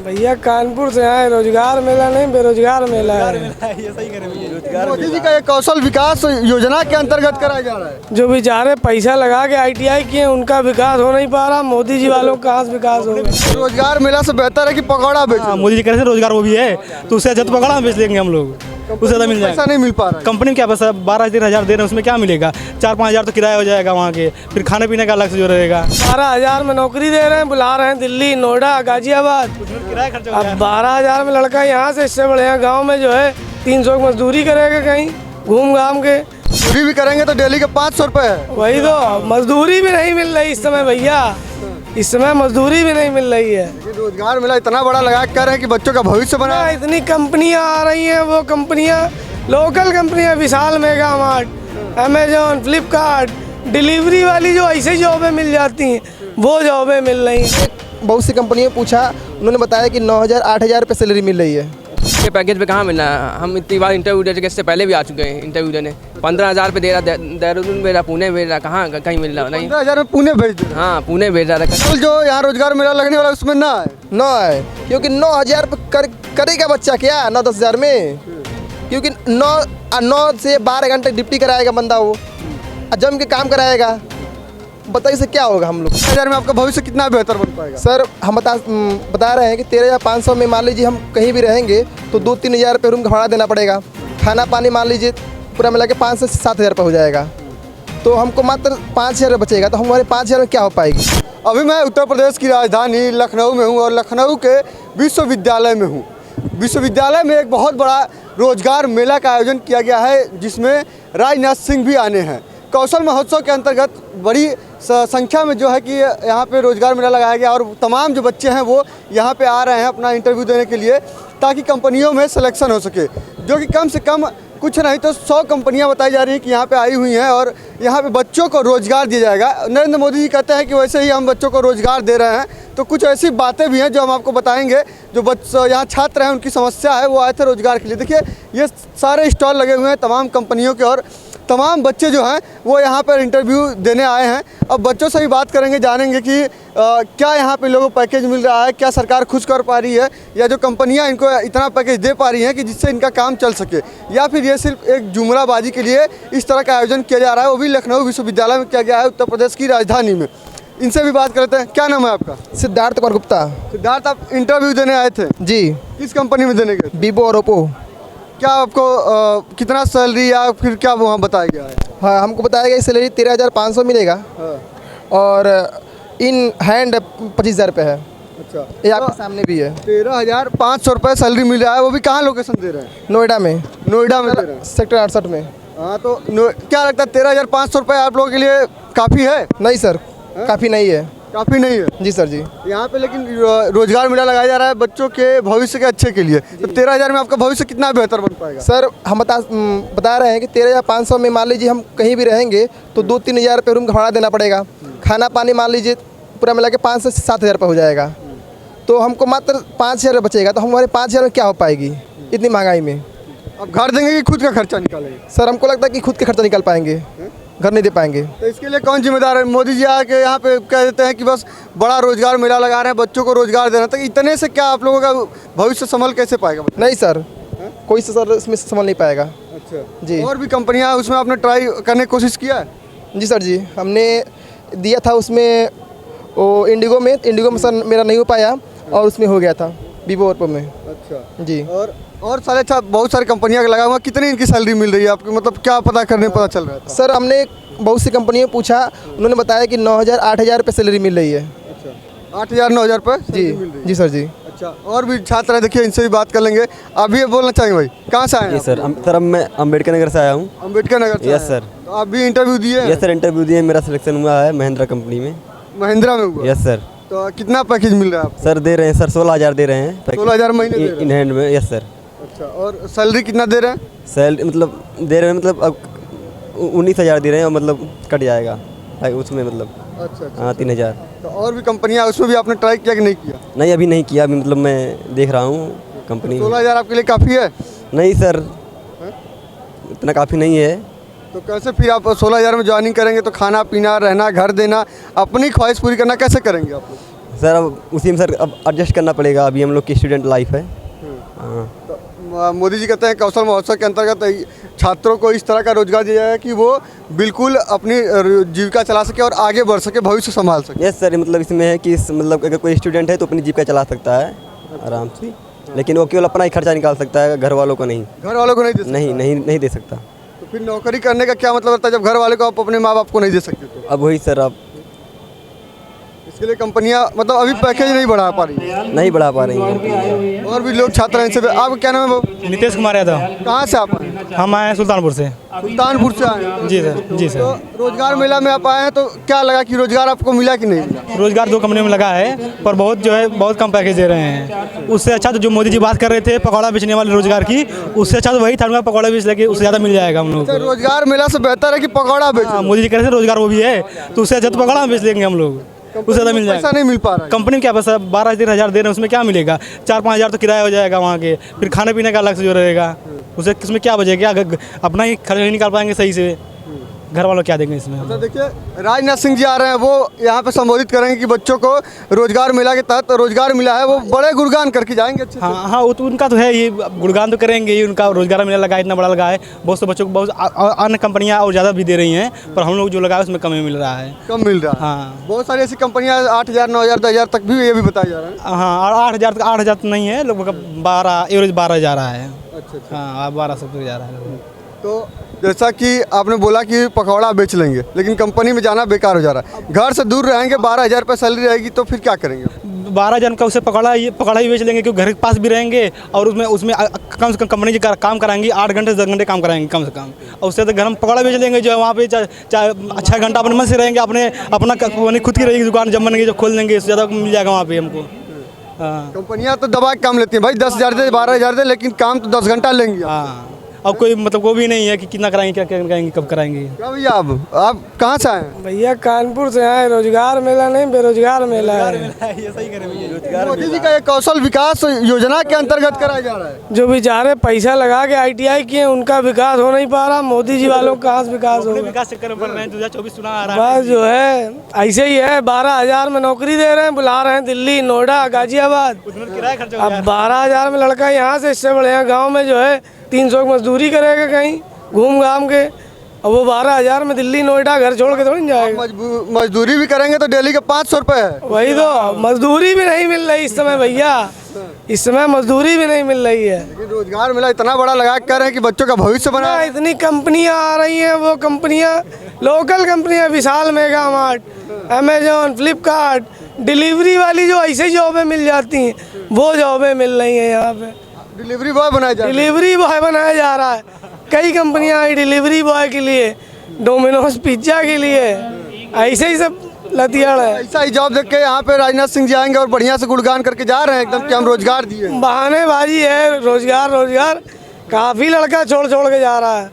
भैया कानपुर से आए, रोजगार मेला नहीं बेरोजगार मेला है। ये सही करें। मोदी जी का ये कौशल विकास योजना के अंतर्गत कराया जा रहा है। जो बेचारे पैसा लगा के ITI किए उनका विकास हो नहीं पा रहा, मोदी जी वालों का कहाँ से विकास होगा। रोजगार मेला से बेहतर है कि पकौड़ा बेचो। मोदी जी करे रोजगार वो भी है, तो उससे अच्छा तो पकड़ा बेच लेंगे हम लोग, उससे ज़्यादा मिल जाएगा। पैसा नहीं मिल पा रहा है। कंपनी में क्या पैसा 12-13 हज़ार दे रहे हैं, उसमें क्या मिलेगा? 4-5 हज़ार तो किराया हो जाएगा वहाँ के, फिर खाने पीने का अलग से जो रहेगा। 12,000 में नौकरी दे रहे हैं, बुला रहे हैं दिल्ली, नोएडा, गाजियाबाद। किराया खर्चा अब 12,000 में लड़का यहाँ से, इससे बढ़िया गाँव में जो है 300 की मजदूरी करेगा कहीं घूम घाम के। मजदूरी भी करेंगे तो डेली के 500 रुपये है। वही तो, मजदूरी भी नहीं मिल रही इस समय भैया, इस समय मजदूरी भी नहीं मिल रही है। रोजगार मेला इतना बड़ा लगा कह रहे हैं कि बच्चों का भविष्य बना है। इतनी कंपनियां आ रही हैं, वो कंपनियां लोकल कंपनियां, Vishal mega mart, Amazon, Flipkart, delivery वाली जो ऐसे जॉबें मिल जाती हैं वो जॉबें मिल रही हैं। बहुत सी कंपनियों पूछा, उन्होंने बताया कि 9,000-8,000 रुपये सैलरी मिल रही है। ये पैकेज पे कहाँ मिलना है? हम इतनी बार इंटरव्यू दे चुके, इससे पहले भी आ चुके हैं इंटरव्यू देने। 15,000 पे दे रहा, देहरादून भेज रहा, पुणे भेज रहा, कहाँ कहीं मिल रहा नहीं। 15,000 में पुणे भेज दे। हाँ, पुणे भेज रहा था। कल जो यहाँ रोजगार मेला लगने वाला उसमें ना है। न है, क्योंकि 9,000 करेगा बच्चा क्या 9-10 हज़ार में? क्योंकि 9 से 12 घंटे ड्यूटी कराएगा बंदा, वो जम के काम कराएगा। बताइए से क्या होगा हम लोग? 10,000 में आपका भविष्य कितना बेहतर बन पाएगा? सर हम बता रहे हैं कि 13,500 में मान लीजिए हम कहीं भी रहेंगे तो 2-3 हज़ार रुपये रूम का भाड़ा देना पड़ेगा। खाना पानी मान लीजिए पूरा मिला के 5 से 7 हज़ार रुपये हो जाएगा, तो हमको मात्र 5,000 बचेगा, तो हमारे 5,000 में क्या हो पाएगी? अभी मैं उत्तर प्रदेश की राजधानी लखनऊ में हूँ और लखनऊ के विश्वविद्यालय में हूँ। विश्वविद्यालय में एक बहुत बड़ा रोजगार मेला का आयोजन किया गया है, जिसमें राजनाथ सिंह भी आने हैं। कौशल महोत्सव के अंतर्गत बड़ी संख्या में जो है कि यहाँ पे रोजगार मेला लगाया गया और तमाम जो बच्चे हैं वो यहाँ पे आ रहे हैं अपना इंटरव्यू देने के लिए, ताकि कंपनियों में सिलेक्शन हो सके। जो कि कम से कम कुछ नहीं तो 100 कंपनियां बताई जा रही हैं कि यहाँ पे आई हुई हैं और यहाँ पे बच्चों को रोजगार दिया जाएगा। नरेंद्र मोदी जी कहते हैं कि वैसे ही हम बच्चों को रोजगार दे रहे हैं, तो कुछ ऐसी बातें भी हैं जो हम आपको बताएंगे। जो यहाँ छात्र हैं उनकी समस्या है, वो आए थे रोजगार के लिए। देखिए ये सारे स्टॉल लगे हुए हैं तमाम कंपनियों के और तमाम बच्चे जो हैं वो यहाँ पर इंटरव्यू देने आए हैं। अब बच्चों से भी बात करेंगे, जानेंगे कि क्या यहाँ पे लोगों को पैकेज मिल रहा है, क्या सरकार खुश कर पा रही है, या जो कंपनियाँ इनको इतना पैकेज दे पा रही हैं कि जिससे इनका काम चल सके, या फिर ये सिर्फ एक जुमलाबाजी के लिए इस तरह का आयोजन किया जा रहा है, वो भी लखनऊ विश्वविद्यालय में किया गया है, उत्तर प्रदेश की राजधानी में। इनसे भी बात करते हैं। क्या नाम है आपका? सिद्धार्थ कुमार गुप्ता। सिद्धार्थ, आप इंटरव्यू देने आए थे जी। किस कंपनी में देने गए? वीवो और ओप्पो। क्या आपको कितना सैलरी या फिर क्या वहाँ बताया गया है? हाँ, हमको बताया गया सैलरी 13,500 मिलेगा। हाँ। और इन हैंड 25,000 रुपये है। अच्छा, ये आपके सामने भी है। 13,500 रुपये सैलरी मिल रहा है, वो भी कहाँ लोकेशन दे रहे हैं? नोएडा में। नोएडा में दे रहे हैं, सेक्टर 68 में। हाँ, तो क्या लगता है 13,500 रुपये आप लोगों के लिए काफ़ी है? नहीं सर, काफ़ी नहीं है। काफ़ी नहीं है जी सर जी। यहाँ पे लेकिन रोजगार मेला लगाया जा रहा है बच्चों के भविष्य के अच्छे के लिए, तो 13,000 में आपका भविष्य कितना बेहतर बन पाएगा? सर हम बता रहे हैं कि 13,500 में मान लीजिए हम कहीं भी रहेंगे तो 2-3 हज़ार रुपये रूम का भाड़ा देना पड़ेगा। खाना पानी मान लीजिए पूरा मिला के 5 से 7 हज़ार रुपये हो जाएगा, तो हमको मात्र 5,000 बचेगा, तो हमारे 5,000 में क्या हो पाएगी इतनी महंगाई में? अब घर देंगे कि खुद का खर्चा निकालेंगे? सर हमको लगता है कि खुद के खर्चा निकाल पाएंगे, घर नहीं दे पाएंगे। तो इसके लिए कौन जिम्मेदार है? मोदी जी आके यहाँ पे कह देते हैं कि बस बड़ा रोजगार मेला लगा रहे हैं, बच्चों को रोजगार देना, तो इतने से क्या आप लोगों का भविष्य संभल कैसे पाएगा? नहीं सर, कोई से सर इसमें संभल नहीं पाएगा। अच्छा जी। और भी कंपनियां उसमें आपने ट्राई करने की कोशिश किया है? जी सर जी, हमने दिया था उसमें, वो इंडिगो में सर मेरा नहीं हो पाया और उसमें हो गया था वीवो ओप्पो में। अच्छा जी। और सारे अच्छा बहुत सारी कंपनियां लगा हुआ, कितनी इनकी सैलरी मिल रही है आपको, मतलब क्या पता करने पता चल रहा है? सर हमने बहुत सी कंपनियों पूछा, उन्होंने बताया कि 9,000-8,000 रुपये सैलरी मिल रही है। अच्छा, 8,000-9,000 रुपये जी। जी सर जी। अच्छा, और भी छात्र हैं, देखिए इनसे भी बात कर लेंगे। आप भी ये बोलना चाहेंगे भाई, कहाँ से आए हैं? सर अब मैं अम्बेडकर नगर से आया हूँ। अम्बेडकर नगर से? Yes sir. तो आप भी इंटरव्यू दिए? यस सर, इंटरव्यू दिए, मेरा सिलेक्शन हुआ है महिंद्रा कंपनी में। महिंद्रा में हुआ? Yes sir. तो कितना पैकेज मिल रहा है आपको? सर दे रहे हैं सर 16,000 दे रहे हैं। 16,000 महीने दे रहे हैं? इन हैंड में। Yes sir. अच्छा, और सैलरी कितना दे रहे हैं? सैलरी मतलब दे रहे हैं, मतलब अब 19,000 दे रहे हैं और मतलब कट जाएगा उसमें, मतलब अच्छा। हाँ 3,000। तो और भी कंपनियां, उसमें भी आपने ट्राई किया कि नहीं किया? नहीं, अभी नहीं किया, अभी मतलब मैं देख रहा हूँ कंपनी। 16,000 आपके लिए काफ़ी है? नहीं सर, इतना काफ़ी नहीं है। तो कैसे फिर आप 16,000 में ज्वाइनिंग करेंगे तो खाना पीना, रहना, घर देना, अपनी ख्वाहिश पूरी करना कैसे करेंगे आप लोग? सर अब उसी में सर अब एडजस्ट करना पड़ेगा, अभी हम लोग की स्टूडेंट लाइफ है। हाँ मोदी जी कहते हैं कौशल महोत्सव के अंतर्गत छात्रों को इस तरह का रोजगार दिया जाए कि वो बिल्कुल अपनी जीविका चला सके और आगे बढ़ सके, भविष्य संभाल सके। यस सर, मतलब इसमें है कि मतलब अगर कोई स्टूडेंट है तो अपनी जीविका चला सकता है आराम से, लेकिन वो केवल अपना ही खर्चा निकाल सकता है, घर वालों को नहीं। घर वालों को नहीं दे सकते? नहीं दे सकता। तो फिर नौकरी करने का क्या मतलब रहता है जब घर वाले को आप अपने माँ बाप को नहीं दे सकते? तो अब वही सर, अब इसके लिए कंपनियां मतलब अभी पैकेज नहीं बढ़ा पा रही है, नहीं बढ़ा पा रही हैं। और भी लोग छात्र हैं इनसे। आपका क्या नाम है बाबू? नीतीश कुमार यादव। कहाँ से आप आए हैं? हम आए हैं सुल्तानपुर से। सुल्तानपुर से आए हैं? जी सर, जी तो सर। रोजगार मेला में आप आए हैं तो क्या लगा कि रोजगार आपको मिला कि नहीं? रोजगार 2 कंपनी में लगा है, पर बहुत कम पैकेज दे रहे हैं। उससे अच्छा तो जो मोदी जी बात कर रहे थे पकौड़ा बेचने वाले रोजगार की, उससे अच्छा तो वही था, पकौड़ा बेच लेके उससे ज़्यादा मिल जाएगा हम लोग को। रोजगार मेला से बेहतर है कि पकौड़ा बेच? हाँ, मोदी जी कह रहे थे रोजगार वो भी है, तो उससे अच्छा तो पकौड़ा बेच लेंगे हम लोग, उससे ज़्यादा मिल पैसा जाएगा। नहीं मिल पा रहा है। कंपनी में क्या पैसा, 12-13 हज़ार दे रहे हैं, उसमें क्या मिलेगा? 4-5 हज़ार तो किराया हो जाएगा वहाँ के, फिर खाने पीने का अलग से जो रहेगा, उसे किसमें क्या बचेगा? अगर अपना ही खर्च नहीं निकाल पाएंगे सही से, घर वालों क्या देंगे इसमें? तो देखिए राजनाथ सिंह जी आ रहे हैं, वो यहाँ पे संबोधित करेंगे कि बच्चों को रोजगार मेला के तहत रोजगार मिला है, वो बड़े गुणगान करके जाएंगे अच्छे से। हाँ, वो तो उनका तो है, ये गुणगान तो करेंगे ही, उनका रोजगार मिला लगा इतना बड़ा लगा है, बहुत से बच्चों को बहुत अन्य कंपनियां और ज़्यादा भी दे रही हैं, पर हम लोग जो लगा है उसमें कम ही मिल रहा है। कम मिल रहा है? हाँ। बहुत सारी ऐसी कंपनियां 8,000, 9,000, 10,000 तक भी ये भी बताया जा रहा है। हाँ, और 8,000 तो नहीं है, लगभग 12 एवरेज 12 जा रहा है। अच्छा। हाँ, 1200 तक जा रहा है। तो जैसा कि आपने बोला कि पकौड़ा बेच लेंगे, लेकिन कंपनी में जाना बेकार हो जा रहा है, घर से दूर रहेंगे, 12,000 रुपये सैलरी रहेगी, तो फिर क्या करेंगे? 12 जन का उसे पकौड़ा ही बेच लेंगे, क्योंकि घर के पास भी रहेंगे और उसमें कम से कम कंपनी जो काम कराएंगी 8 घंटे से 10 घंटे काम कराएंगे कम से कम, और उससे तो घर में पकौड़ा बेच लेंगे, जो है वहाँ पे 6 घंटा अपने मन से रहेंगे, अपना खुद की रहेगी दुकान, जब मन जब खोल लेंगे इससे ज़्यादा मिल जाएगा वहाँ पे हमको। हाँ, कंपनियां तो दबा के काम लेती हैं भाई, 10,000 दे, 12,000 दे, लेकिन काम तो 10 घंटा लेंगी। हाँ, अब कोई मतलब वो भी नहीं है कि कितना कराएंगे, क्या कराएंगे, कब कराएंगे। क्या भैया आप कहाँ से आए हैं? भैया कानपुर से आए, रोजगार मेला नहीं बेरोजगार मेला है। ये सही करें भैया। मोदी जी का ये कौशल विकास योजना के अंतर्गत कराया जा रहा है। जो बेचारे पैसा लगा के ITI किए उनका विकास हो नहीं पा रहा, मोदी जी वालों का कहाँ से विकास होगा? विकास चक्कर में पड़ रहे हैं, 2024 चुनाव आ रहा है। बस जो है ऐसे ही है, 12,000 में नौकरी दे रहे हैं, बुला रहे हैं दिल्ली, नोएडा, गाजियाबाद। किराया खर्चा अब 12,000 में लड़का यहाँ से, इससे बढ़िया गाँव में जो है 300 की मजदूरी करेगा कहीं घूम घाम के, और वो 12,000 में दिल्ली नोएडा घर छोड़ के थोड़ी जाएगा। मजदूरी भी करेंगे तो डेली के 500 रुपये है। वही तो, मजदूरी भी नहीं मिल रही इस समय भैया, इस समय मजदूरी भी नहीं मिल रही है। लेकिन रोजगार मेला इतना बड़ा लगा कर रहे हैं कि बच्चों का भविष्य बना है। इतनी कंपनियां आ रही हैं, वो कंपनियां लोकल कंपनियां, Vishal mega mart, Amazon, Flipkart, delivery वाली जो ऐसे जॉबें मिल जाती हैं, वो जॉबें मिल रही हैं यहाँ पे। डिलीवरी बॉय बनाया जा रहा है। डिलीवरी बॉय बनाया जा रहा है, कई कंपनियां आई डिलीवरी बॉय के लिए, डोमिनोज पिज्जा के लिए, ऐसे ही सब लतियाड़ है। ऐसा ही जॉब देख के यहाँ पे राजनाथ सिंह जी आएंगे और बढ़िया से गुणगान करके जा रहे हैं एकदम कि हम रोजगार दिए। बहानेबाजी है, रोजगार काफ़ी लड़का छोड़ के जा रहा है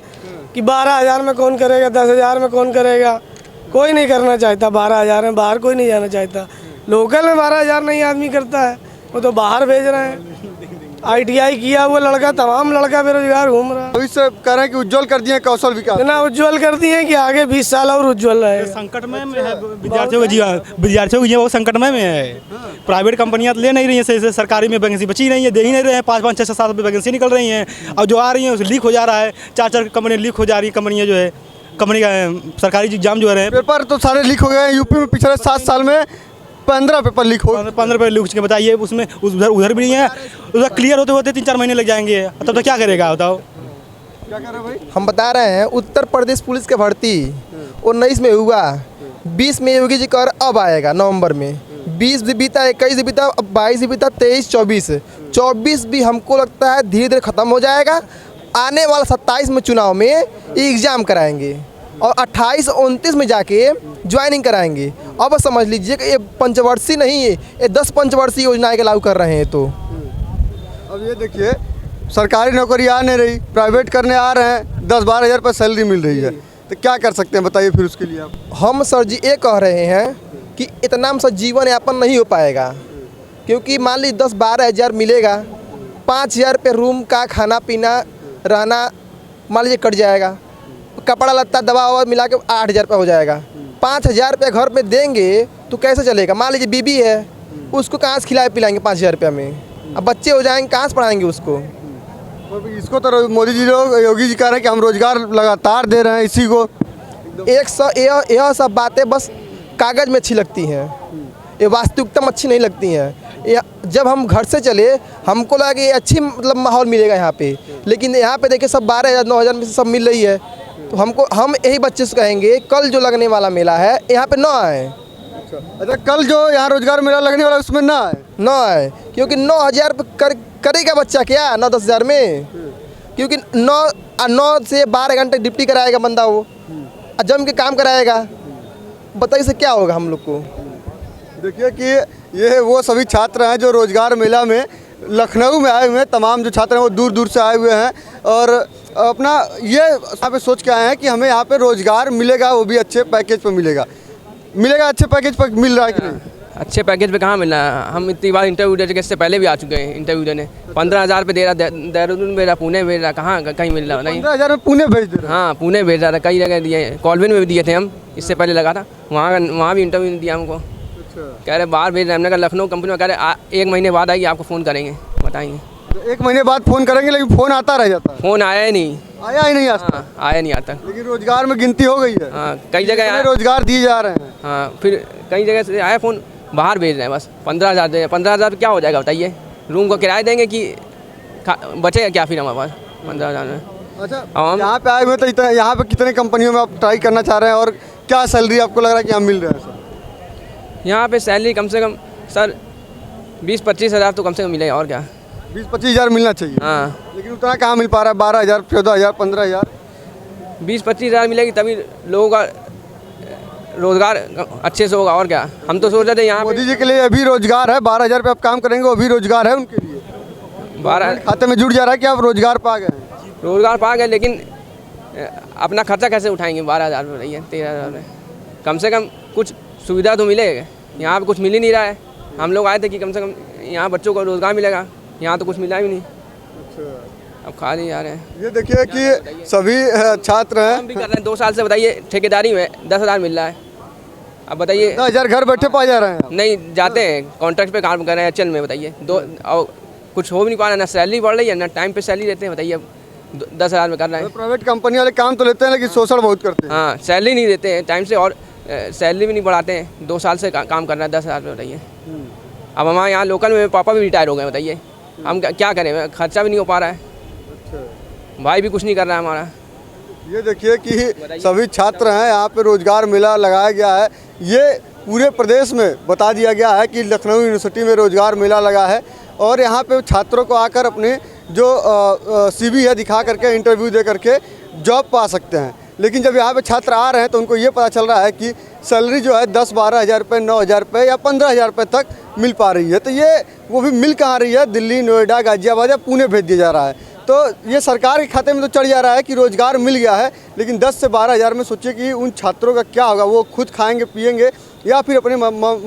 कि 12,000 में कौन करेगा, 10,000 में कौन करेगा, कोई नहीं करना चाहता। 12,000 में बाहर कोई नहीं जाना चाहता, लोकल में 12,000 नहीं आदमी करता है, वो तो बाहर भेज रहे हैं। ITI किया हुआ लड़का, तमाम लड़का बेरोजगार घूम रहा है। तो इससे कह रहे हैं कि उज्जवल कर दिए कौशल विकास, इतना उज्जवल कर दिए हैं कि आगे 20 साल और उज्जवल रहेगा। संकट में है विद्यार्थियों का जीवन बहुत संकटमय में है। प्राइवेट कंपनियां ले नहीं रही हैं सही से, सरकारी में वैकेंसी बची नहीं है, दे ही नहीं रहे हैं, 5-5, 6-7 साल वैकेंसी निकल रही हैं, और जो आ रही हैं उसे लीक हो जा रहा है, 4-4 कंपनियाँ लीक हो जा रही हैं। कंपनियाँ जो है कंपनी का सरकारी एग्जाम जो है, पेपर तो सारे लीक हो गए हैं। यूपी में पिछले 7 साल में 15 पेपर लीक हो, 15 रुपये लीक के बताइए, उसमें उधर भी नहीं है, उधर क्लियर होते 3-4 महीने लग जाएंगे, तब तो क्या करेगा बताओ? क्या कर रहे भाई? हम बता रहे हैं उत्तर प्रदेश पुलिस के भर्ती 19 में हुआ, 20 में योगी जी का अब आएगा नवंबर में, 20 भी बीता, 21 भी बीता, अब 22 भी बीता, 23, 24 भी हमको लगता है धीरे धीरे ख़त्म हो जाएगा। आने वाला 27 में चुनाव में एग्ज़ाम कराएंगे और 28-29 में जाके ज्वाइनिंग कराएंगे। अब समझ लीजिए कि ये पंचवर्षीय नहीं है, ये 10 पंचवर्षीय योजनाएं के लागू कर रहे हैं। तो अब ये देखिए सरकारी नौकरी आ नहीं रही, प्राइवेट करने आ रहे हैं, 10-12 हज़ार रुपये सैलरी मिल रही है, तो क्या कर सकते हैं बताइए फिर उसके लिए आप? हम सर जी ये कह रहे हैं कि इतना में सर जीवन यापन नहीं हो पाएगा, क्योंकि मान लीजिए 10-12 हज़ार मिलेगा, 5,000 रुपये रूम का खाना पीना रहना मान लीजिए कट जाएगा, कपड़ा लत्ता दवा ववा मिला के 8,000 रुपये हो जाएगा। 5,000 रुपये घर में देंगे तो कैसे चलेगा? मान लीजिए बीबी है, उसको कहाँ से खिलाए पिलाएंगे 5,000 रुपया में? अब बच्चे हो जाएंगे, कहाँ से पढ़ाएंगे उसको? तो इसको तो मोदी जी लोग, योगी जी कह रहे हैं कि हम रोजगार लगातार दे रहे हैं इसी को। यह सब बातें बस कागज़ में अच्छी लगती हैं, ये वास्तविकता में अच्छी नहीं लगती हैं। जब हम घर से चले हमको लगा कि अच्छी मतलब माहौल मिलेगा यहाँ पे, लेकिन यहाँ पे देखिए सब 12,000 9,000 में से सब मिल रही है। तो हम यही बच्चे से कहेंगे कल जो लगने वाला मेला है यहाँ पे ना आए। अच्छा, कल जो यहाँ रोजगार मेला लगने वाला है उसमें ना आए, क्योंकि 9,000 करेगा बच्चा क्या 9-10 हज़ार में? क्योंकि 9 से 12 घंटे ड्यूटी कराएगा बंदा, वो जम के काम कराएगा। बताइए से क्या होगा हम लोग को? देखिए कि ये वो सभी छात्र हैं जो रोजगार मेला में लखनऊ में आए हुए हैं। तमाम जो छात्र हैं वो दूर दूर से आए हुए हैं और अपना ये यहाँ पे सोच के आए हैं कि हमें यहाँ पे रोजगार मिलेगा, वो भी अच्छे पैकेज पर मिलेगा। अच्छे पैकेज पर मिल रहा है कि नहीं? अच्छे पैकेज पे कहाँ मिल रहा है? हम इतनी बार इंटरव्यू दे चुके, इससे पहले भी आ चुके हैं इंटरव्यू देने। 15,000 पे दे रहा, देहरादून भेज रहा, पुणे भेज रहा, कहाँ कहीं मिल रहा नहीं। 15,000 में पुणे भेज दे रहे हैं। हाँ, पुणे भेज रहा था, कई जगह दिए, कॉलविन में भी दिए थे हम, इससे पहले लगा था वहाँ भी इंटरव्यू नहीं दिया हमको। कह रहे बाहर भेज रहे हैं, हमने कहा लखनऊ कंपनी में, कह रहे 1 महीने बाद आइए, आपको फ़ोन करेंगे, बताएंगे। 1 महीने बाद फ़ोन करेंगे, लेकिन फ़ोन आता रह जाता है। फ़ोन आया ही नहीं आज तक। हाँ, आया नहीं आज तक। लेकिन रोजगार में गिनती हो गई है। हाँ, कई जगह आया, रोजगार दिए जा रहे हैं। हाँ, फिर कई जगह से आया फ़ोन, बाहर भेज रहे हैं, बस 15,000 दे। 15,000 क्या हो जाएगा बताइए? रूम को किराया देंगे कि बचेगा क्या फिर हमारे पास 15,000 में? अच्छा, यहाँ पे आए हुए तो इतना, यहाँ पे कितने कंपनियों में आप ट्राई करना चाह रहे हैं और क्या सैलरी आपको लग रहा है कि यहाँ मिल रहा है सर? यहाँ पे सैलरी कम से कम सर 20-25 हज़ार तो कम से कम मिलेगा, और क्या। 20-25 हज़ार मिलना चाहिए। हाँ, लेकिन उतना कहाँ मिल पा रहा है? 12,000, 14,000, 15,000। 20-25 हज़ार मिलेगी तभी लोगों का रोज़गार अच्छे से होगा, और क्या। हम तो सोच रहे थे यहाँ मोदी जी के लिए अभी रोजगार है, 12,000 पे आप काम करेंगे, वो भी रोजगार है उनके लिए। 12 खाते में जुड़ जा रहा है कि आप रोजगार पा गए हैं। रोज़गार पा गए, लेकिन अपना खर्चा कैसे उठाएंगे? 12,000 में रही है, 13,000 में कम से कम कुछ सुविधा तो मिलेगा। यहाँ पे कुछ मिल ही नहीं रहा है। हम लोग आए थे कि कम से कम यहाँ बच्चों को रोज़गार मिलेगा, यहाँ तो कुछ मिला ही नहीं। अब खाली जा रहे हैं। ये देखिए कि सभी छात्र हैं, हम भी कर रहे हैं 2 साल से, बताइए ठेकेदारी में 10,000 मिल रहा है। अब बताइए 10,000 घर बैठे पा जा रहे हैं। नहीं जाते हैं, कॉन्ट्रैक्ट पे काम कर रहे हैं चल में, बताइए और कुछ हो भी नहीं पा रहा, ना सैलरी बढ़ रही है, ना टाइम पे सैलरी देते हैं। बताइए अब 10,000 में कर रहे हैं। प्राइवेट कंपनी वाले काम तो लेते हैं लेकिन शोषण बहुत करते हैं। हाँ, सैलरी नहीं देते हैं टाइम से, और सैलरी भी नहीं बढ़ाते हैं। 2 साल से काम कर रहे हैं 10,000 पे, बताइए। अब हमारे यहाँ लोकल में पापा भी रिटायर हो गए, बताइए हम क्या करें? खर्चा भी नहीं हो पा रहा है, भाई भी कुछ नहीं कर रहा है हमारा। ये देखिए कि सभी छात्र हैं, यहाँ पे रोजगार मेला लगाया गया है। ये पूरे प्रदेश में बता दिया गया है कि लखनऊ यूनिवर्सिटी में रोजगार मेला लगा है और यहाँ पे छात्रों को आकर अपने जो CV है दिखा करके, इंटरव्यू दे करके जॉब पा सकते हैं। लेकिन जब यहाँ पे छात्र आ रहे हैं तो उनको ये पता चल रहा है कि सैलरी जो है 10-12 हज़ार रुपये, 9,000 रुपये या 15,000 रुपये तक मिल पा रही है। तो ये वो भी मिल कहाँ रही है? दिल्ली, नोएडा, गाजियाबाद या पुणे भेज दिया जा रहा है। तो ये सरकार के खाते में तो चढ़ जा रहा है कि रोज़गार मिल गया है, लेकिन 10 से 12 हज़ार में सोचिए कि उन छात्रों का क्या होगा। वो खुद खाएंगे पिएंगे या फिर अपने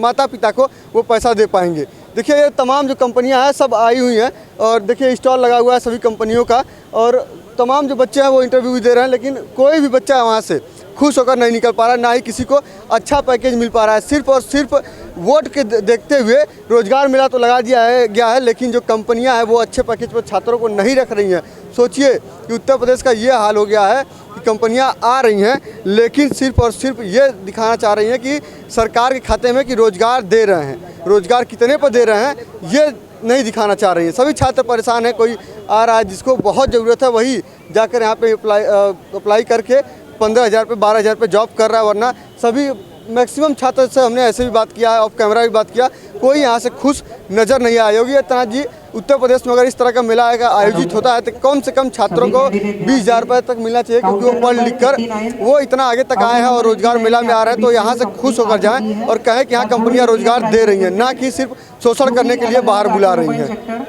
माता पिता को वो पैसा दे पाएंगे। देखिए ये तमाम जो कंपनियां हैं सब आई हुई हैं और देखिए स्टॉल लगा हुआ है सभी कंपनियों का, और तमाम जो बच्चे हैं वो इंटरव्यू दे रहे हैं, लेकिन कोई भी बच्चा वहाँ से खुश होकर नहीं निकल पा रहा है, ना ही किसी को अच्छा पैकेज मिल पा रहा है। सिर्फ और सिर्फ वोट के देखते हुए रोजगार मेला तो लगा दिया गया है, लेकिन जो कंपनियां हैं वो अच्छे पैकेज पर छात्रों को नहीं रख रही हैं। सोचिए कि उत्तर प्रदेश का ये हाल हो गया है कि कंपनियां आ रही हैं, लेकिन सिर्फ और सिर्फ ये दिखाना चाह रही हैं कि सरकार के खाते में कि रोजगार दे रहे हैं। रोजगार कितने पर दे रहे हैं ये नहीं दिखाना चाह रही है। सभी छात्र परेशान हैं, कोई आ रहा है जिसको बहुत ज़रूरत है वही जाकर यहाँ पे अप्लाई करके 15,000 पे 12,000 पे जॉब कर रहा है, वरना सभी मैक्सिमम छात्र से हमने ऐसे भी बात किया है, ऑफ कैमरा भी बात किया, कोई यहाँ से खुश नज़र नहीं आया। योगी आदित्यनाथ जी, उत्तर प्रदेश में अगर इस तरह का मेला आयोजित होता है तो कम से कम छात्रों को 20,000 रुपये तक मिलना चाहिए, क्योंकि वो पढ़ लिख कर वो इतना आगे तक आए हैं और रोजगार मेला में आ रहे हैं। तो यहाँ से खुश होकर जाएं और कहें कि यहाँ कंपनियाँ रोजगार दे रही हैं, ना कि सिर्फ शोषण करने के लिए बाहर बुला रही हैं।